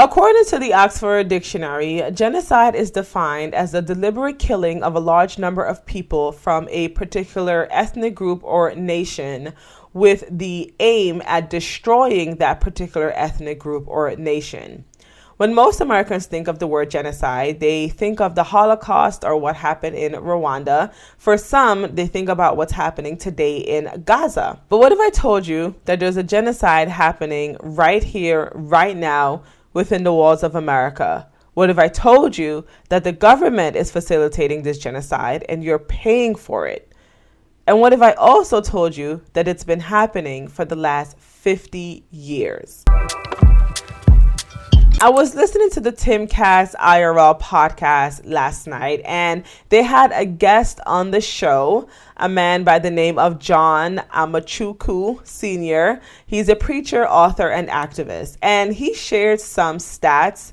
According to the Oxford Dictionary, genocide is defined as the deliberate killing of a large number of people from a particular ethnic group or nation with the aim at destroying that particular ethnic group or nation. When most Americans think of the word genocide, they think of the Holocaust or what happened in Rwanda. For some, they think about what's happening today in Gaza. But what if I told you that there's a genocide happening right here, right now, within the walls of America? What if I told you that the government is facilitating this genocide and you're paying for it? And what if I also told you that it's been happening for the last 50 years? I was listening to the Timcast IRL podcast last night, and they had a guest on the show, a man by the name of John Amachuku Sr. He's a preacher, author, and activist, and he shared some stats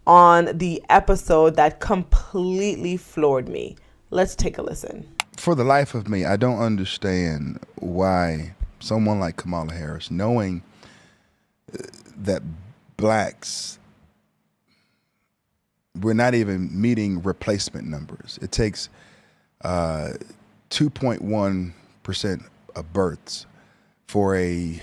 on the episode that completely floored me. Let's take a listen. For the life of me, I don't understand why someone like Kamala Harris, knowing that blacks, we're not even meeting replacement numbers. It takes 2.1% of births for a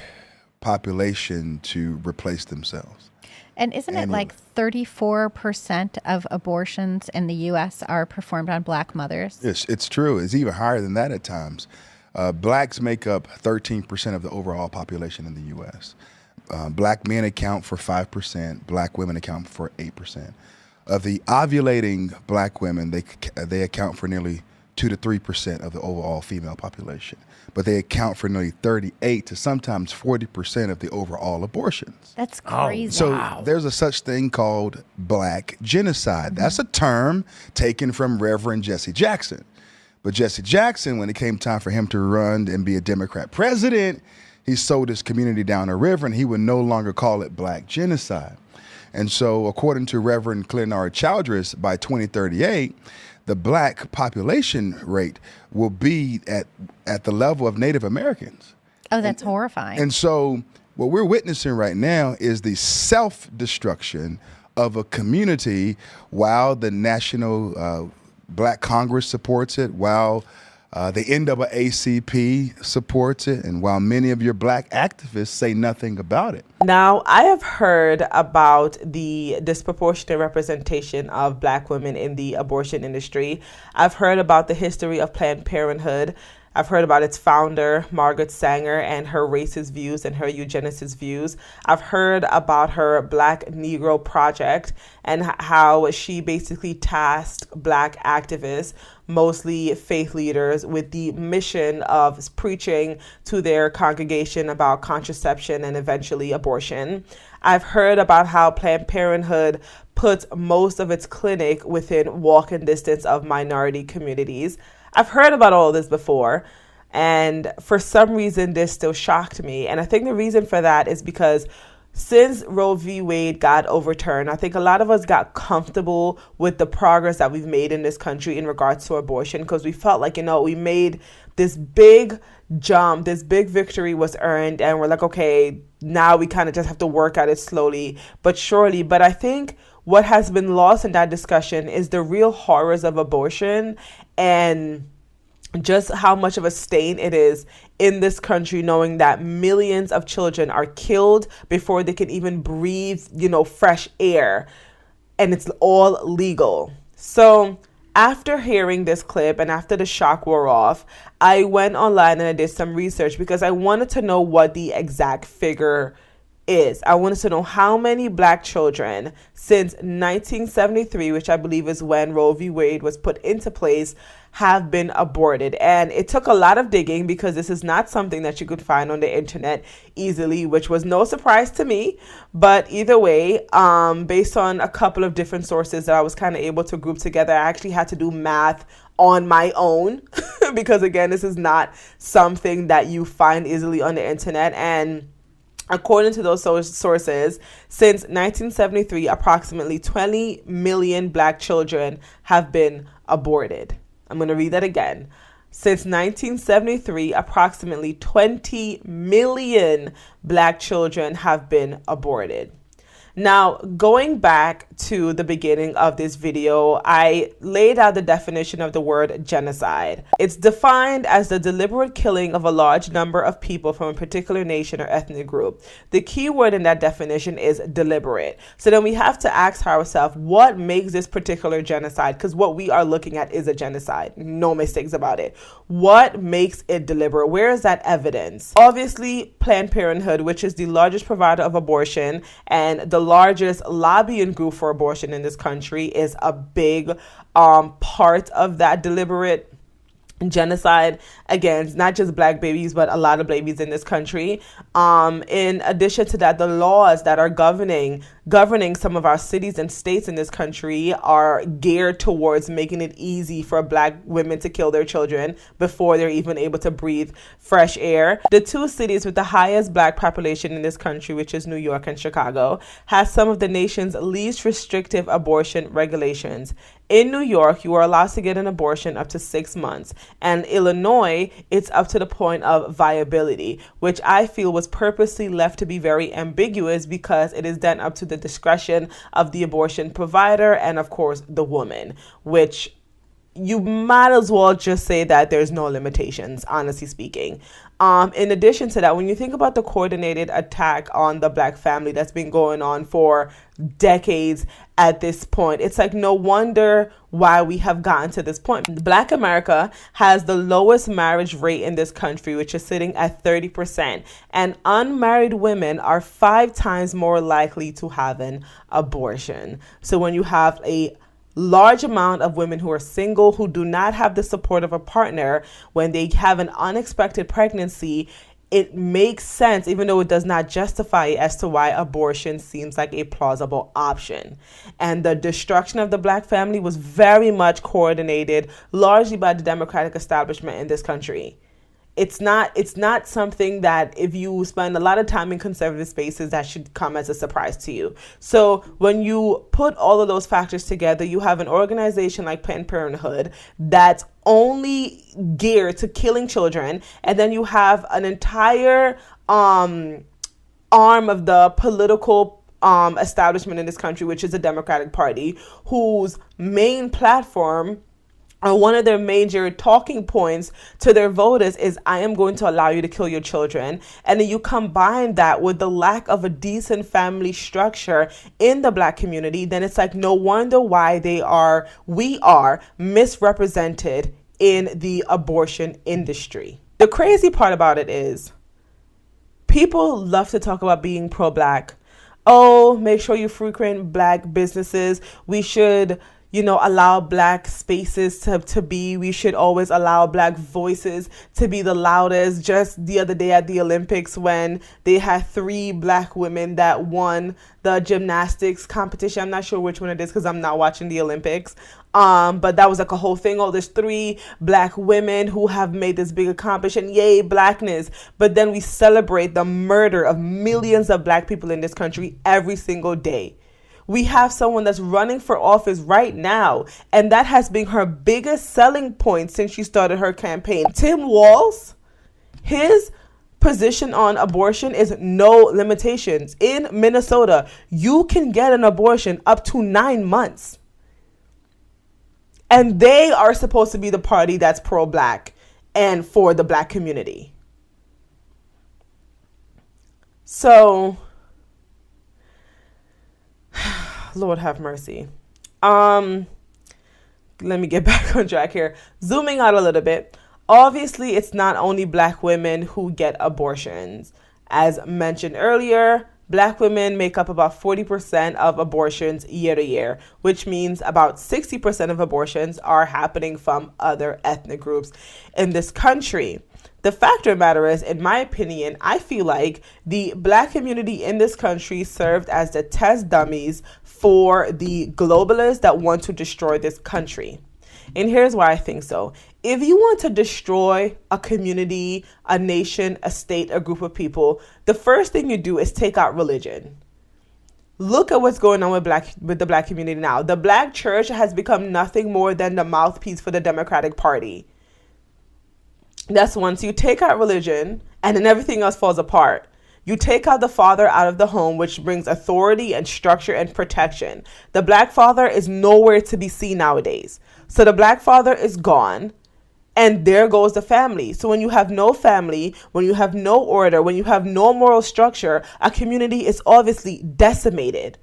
population to replace themselves. And isn't it like 34% of abortions in the U.S. are performed on black mothers? Yes, it's true. It's even higher than that at times. Blacks make up 13% of the overall population in the U.S. Black men account for 5%. Black women account for 8%. Of the ovulating black women, they account for nearly 2 to 3% of the overall female population, but they account for nearly 38 to sometimes 40% of the overall abortions. That's crazy. So there's a such thing called black genocide. Mm-hmm. That's a term taken from Reverend Jesse Jackson. But Jesse Jackson, when it came time for him to run and be a Democrat president, he sold his community down a river, and he would no longer call it black genocide. And so, according to Reverend Clenard Childress, by 2038, the black population rate will be at the level of Native Americans. Oh, that's horrifying. And so, what we're witnessing right now is the self-destruction of a community while the National Black Congress supports it, while the NAACP supports it, and while many of your black activists say nothing about it. Now, I have heard about the disproportionate representation of black women in the abortion industry. I've heard about the history of Planned Parenthood. I've heard about its founder, Margaret Sanger, and her racist views and her eugenicist views. I've heard about her Black Negro Project and how she basically tasked black activists, mostly faith leaders, with the mission of preaching to their congregation about contraception and eventually abortion. I've heard about how Planned Parenthood puts most of its clinic within walking distance of minority communities. I've heard about all this before, and for some reason, this still shocked me. And I think the reason for that is because since Roe v. Wade got overturned, I think a lot of us got comfortable with the progress that we've made in this country in regards to abortion, because we felt like, we made this big jump, this big victory was earned, and we're like, okay, now we kind of just have to work at it slowly but surely. But I think what has been lost in that discussion is the real horrors of abortion and just how much of a stain it is in this country, knowing that millions of children are killed before they can even breathe, fresh air, and it's all legal. So after hearing this clip and after the shock wore off, I went online and I did some research because I wanted to know what the exact figure is. I wanted to know how many black children since 1973, which I believe is when Roe v. Wade was put into place, have been aborted. And it took a lot of digging because this is not something that you could find on the internet easily, which was no surprise to me. But either way, based on a couple of different sources that I was kind of able to group together, I actually had to do math on my own because, again, this is not something that you find easily on the internet. And according to those sources, since 1973, approximately 20 million black children have been aborted. I'm going to read that again. Since 1973, approximately 20 million black children have been aborted. Now, going back to the beginning of this video, I laid out the definition of the word genocide. It's defined as the deliberate killing of a large number of people from a particular nation or ethnic group. The key word in that definition is deliberate. So then we have to ask ourselves, what makes this particular genocide? Because what we are looking at is a genocide. No mistakes about it. What makes it deliberate? Where is that evidence? Obviously, Planned Parenthood, which is the largest provider of abortion and the largest lobbying group for abortion in this country, is a big part of that deliberate genocide against not just black babies, but a lot of babies in this country. In addition to that, the laws that are governing some of our cities and states in this country are geared towards making it easy for black women to kill their children before they're even able to breathe fresh air. The two cities with the highest black population in this country, which is New York and Chicago, has some of the nation's least restrictive abortion regulations. In New York, you are allowed to get an abortion up to 6 months. And Illinois, it's up to the point of viability, which I feel was purposely left to be very ambiguous because it is then up to the discretion of the abortion provider and, of course, the woman, which you might as well just say that there's no limitations, honestly speaking. In addition to that, when you think about the coordinated attack on the black family that's been going on for decades at this point, it's like no wonder why we have gotten to this point. Black America has the lowest marriage rate in this country, which is sitting at 30%. And unmarried women are 5 times more likely to have an abortion. So when you have a large amount of women who are single, who do not have the support of a partner, when they have an unexpected pregnancy, it makes sense, even though it does not justify it, as to why abortion seems like a plausible option. And the destruction of the black family was very much coordinated largely by the Democratic establishment in this country. It's not something that if you spend a lot of time in conservative spaces, that should come as a surprise to you. So when you put all of those factors together, you have an organization like Planned Parenthood that's only geared to killing children. And then you have an entire arm of the political establishment in this country, which is the Democratic Party, whose main platform, or one of their major talking points to their voters, is I am going to allow you to kill your children. And then you combine that with the lack of a decent family structure in the black community, then it's like no wonder why we are misrepresented in the abortion industry. The crazy part about it is people love to talk about being pro-black. Oh, make sure you frequent black businesses. We should allow black spaces to be. We should always allow black voices to be the loudest. Just the other day at the Olympics, when they had 3 black women that won the gymnastics competition. I'm not sure which one it is because I'm not watching the Olympics. But that was like a whole thing. Oh, there's 3 black women who have made this big accomplishment. Yay, blackness. But then we celebrate the murder of millions of black people in this country every single day. We have someone that's running for office right now, and that has been her biggest selling point since she started her campaign. Tim Walz, his position on abortion is no limitations. In Minnesota, you can get an abortion up to 9 months. And they are supposed to be the party that's pro-black and for the black community. So, Lord have mercy. Let me get back on track here. Zooming out a little bit. Obviously, it's not only black women who get abortions. As mentioned earlier, black women make up about 40% of abortions year to year, which means about 60% of abortions are happening from other ethnic groups in this country. The fact of the matter is, in my opinion, I feel like the black community in this country served as the test dummies for the globalists that want to destroy this country. And here's why I think so. If you want to destroy a community, a nation, a state, a group of people, the first thing you do is take out religion. Look at what's going on with the black community now. The black church has become nothing more than the mouthpiece for the Democratic Party. That's once you take out religion and then everything else falls apart. You take out the father out of the home, which brings authority and structure and protection. The black father is nowhere to be seen nowadays. So the black father is gone, and there goes the family. So when you have no family, when you have no order, when you have no moral structure, a community is obviously decimated.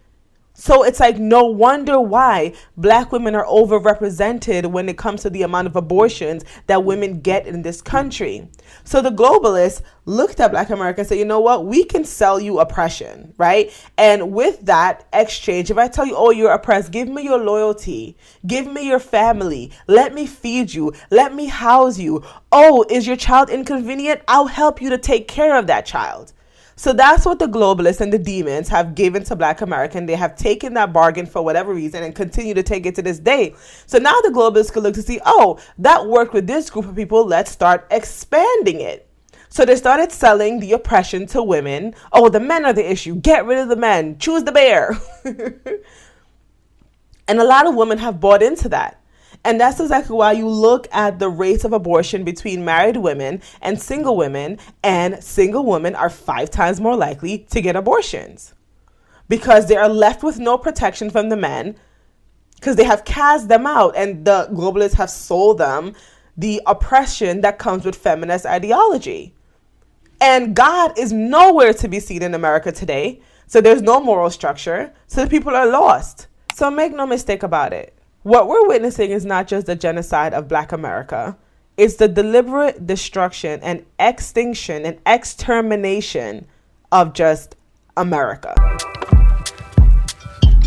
So it's like no wonder why black women are overrepresented when it comes to the amount of abortions that women get in this country. So the globalists looked at black America and said, you know what, we can sell you oppression, right? And with that exchange, if I tell you, oh, you're oppressed, give me your loyalty, give me your family, let me feed you, let me house you. Oh, is your child inconvenient? I'll help you to take care of that child. So that's what the globalists and the demons have given to black America. And they have taken that bargain for whatever reason and continue to take it to this day. So now the globalists could look to see, oh, that worked with this group of people. Let's start expanding it. So they started selling the oppression to women. Oh, the men are the issue. Get rid of the men. Choose the bear. And a lot of women have bought into that. And that's exactly why you look at the rates of abortion between married women and single women women are 5 times more likely to get abortions because they are left with no protection from the men because they have cast them out, and the globalists have sold them the oppression that comes with feminist ideology. And God is nowhere to be seen in America today. So there's no moral structure. So the people are lost. So make no mistake about it. What we're witnessing is not just the genocide of black America. It's the deliberate destruction and extinction and extermination of just America.